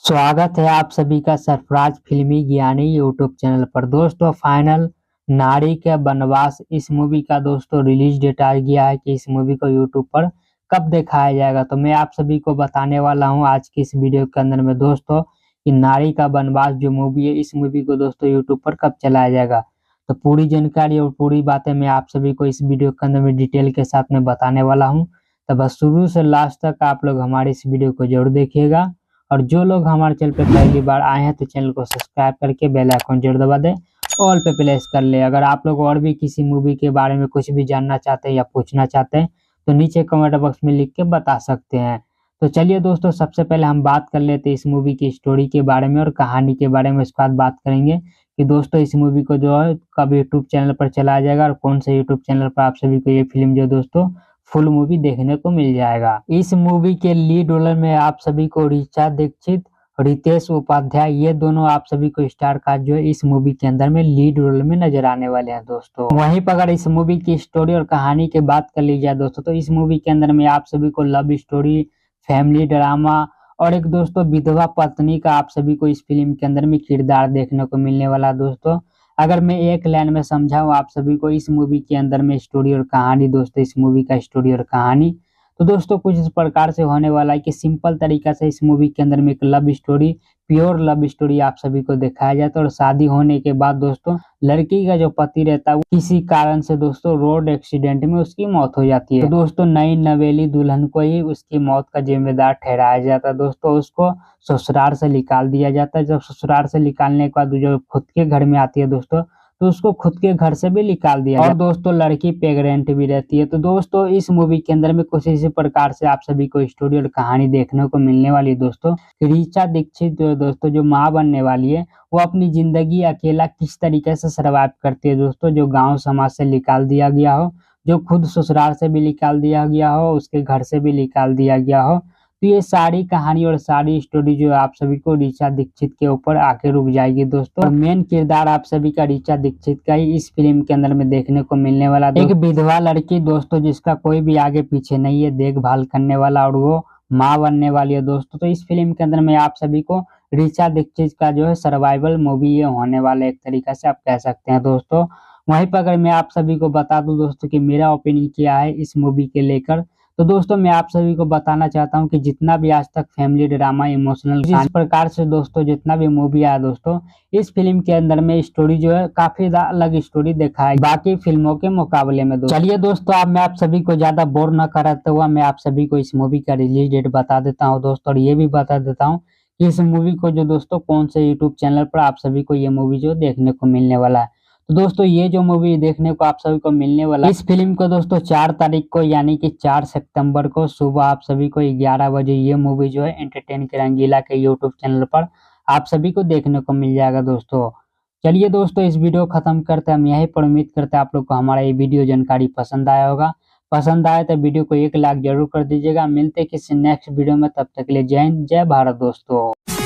स्वागत है आप सभी का सरफराज फिल्मी ज्ञानी यूट्यूब चैनल पर। दोस्तों फाइनल नारी के वनवास इस मूवी का दोस्तों रिलीज डेट आ गया है कि इस मूवी को यूट्यूब पर कब दिखाया जाएगा। तो मैं आप सभी को बताने वाला हूं आज की इस वीडियो के अंदर में दोस्तों कि नारी का वनवास जो मूवी है इस मूवी को दोस्तों यूट्यूब पर कब चलाया जाएगा। तो पूरी जानकारी और पूरी बातें मैं आप सभी को इस वीडियो के अंदर में डिटेल के साथ में बताने वाला हूँ। तो बस शुरू से लास्ट तक आप लोग हमारी इस वीडियो को जरूर देखिएगा और जो लोग हमारे चैनल पे पहली बार आए हैं तो चैनल को सब्सक्राइब करके बेल आइकन जरूर दबा दें, ऑल पे प्रेस कर ले। अगर आप लोग और भी किसी मूवी के बारे में कुछ भी जानना चाहते हैं या पूछना चाहते हैं तो नीचे कमेंट बॉक्स में लिख के बता सकते हैं। तो चलिए दोस्तों सबसे पहले हम बात कर लेते हैं इस मूवी की स्टोरी के बारे में और कहानी के बारे में। इसके बाद बात करेंगे कि दोस्तों इस मूवी को जो है कब यूट्यूब चैनल पर चलाया जाएगा और कौन से यूट्यूब चैनल पर आप सभी को ये फिल्म जो दोस्तों फुल मूवी देखने को मिल जाएगा। इस मूवी के लीड रोल में आप सभी को ऋचा दीक्षित, रितेश उपाध्याय ये दोनों आप सभी को स्टार कास्ट जो है इस मूवी के अंदर में लीड रोल में नजर आने वाले हैं दोस्तों। वहीं पर अगर इस मूवी की स्टोरी और कहानी की बात कर ली जाए दोस्तों तो इस मूवी के अंदर में आप सभी को लव स्टोरी, फैमिली ड्रामा और एक दोस्तों विधवा पत्नी का आप सभी को इस फिल्म के अंदर में किरदार देखने को मिलने वाला दोस्तों। अगर मैं एक लाइन में समझाऊं आप सभी को इस मूवी के अंदर में स्टोरी और कहानी दोस्तों इस मूवी का स्टोरी और कहानी तो दोस्तों कुछ इस प्रकार से होने वाला है कि सिंपल तरीका से इस मूवी के अंदर में एक love story, pure love story आप सभी को दिखाया जाता है। और शादी होने के बाद दोस्तों लड़की का जो पति रहता है वो किसी कारण से दोस्तों रोड एक्सीडेंट में उसकी मौत हो जाती है। तो दोस्तों नई नवेली दुल्हन को ही उसकी मौत का जिम्मेदार ठहराया जाता है दोस्तों। उसको ससुराल से निकाल दिया जाता है। जब ससुराल से निकालने के बाद जो खुद के घर में आती है दोस्तों तो उसको खुद के घर से भी निकाल दिया और दोस्तों लड़की प्रेग्नेंट भी रहती है। तो दोस्तों इस मूवी के अंदर में कुछ इसी प्रकार से आप सभी को स्टोरी और कहानी देखने को मिलने वाली है दोस्तों। ऋचा दीक्षित जो दोस्तों जो माँ बनने वाली है वो अपनी जिंदगी अकेला किस तरीके से सर्वाइव करती है दोस्तों। जो गाँव समाज से निकाल दिया गया हो, जो खुद ससुराल से भी निकाल दिया गया हो, उसके घर से भी निकाल दिया गया हो। तो ये सारी कहानी और सारी स्टोरी जो आप सभी को ऋचा दीक्षित के ऊपर आके रुक जाएगी दोस्तों। और मेन किरदार आप सभी का ऋचा दीक्षित का ही इस फिल्म के अंदर में देखने को मिलने वाला। एक विधवा लड़की दोस्तों जिसका कोई भी आगे पीछे नहीं है देखभाल करने वाला और वो माँ बनने वाली है दोस्तों। तो इस फिल्म के अंदर में आप सभी को ऋचा दीक्षित का जो है सर्वाइवल मूवी ये होने वाला एक तरीका से आप कह सकते हैं दोस्तों। वहीं पर अगर मैं आप सभी को बता दूं दोस्तों कि मेरा ओपिनियन क्या है इस मूवी के लेकर तो दोस्तों मैं आप सभी को बताना चाहता हूं कि जितना भी आज तक फैमिली ड्रामा इमोशनल इस प्रकार से दोस्तों जितना भी मूवी आया दोस्तों इस फिल्म के अंदर में स्टोरी जो है काफी अलग स्टोरी देखा है बाकी फिल्मों के मुकाबले में। चलिए दोस्तों अब मैं आप सभी को ज्यादा बोर न कराते हुआ मैं आप सभी को इस मूवी का रिलीज डेट बता देता हूँ दोस्तों। और ये भी बता देता हूँ कि इस मूवी को जो दोस्तों कौन से यूट्यूब चैनल पर आप सभी को ये मूवी जो देखने को मिलने वाला है। तो दोस्तों ये जो मूवी देखने को आप सभी को मिलने वाला इस फिल्म को दोस्तों 4 तारीख को यानी कि 4 सितंबर को सुबह आप सभी को 11 बजे ये मूवी जो है एंटरटेन के रंगीला के यूट्यूब चैनल पर आप सभी को देखने को मिल जाएगा दोस्तों। चलिए दोस्तों इस वीडियो खत्म करते हैं। हम यहीं पर उम्मीद करते हैं आप लोग को हमारा ये वीडियो जानकारी पसंद आया होगा। पसंद आए तो वीडियो को 1 लाइक जरूर कर दीजिएगा। मिलते किसी नेक्स्ट वीडियो में, तब तक के लिए जय हिंद जय भारत दोस्तों।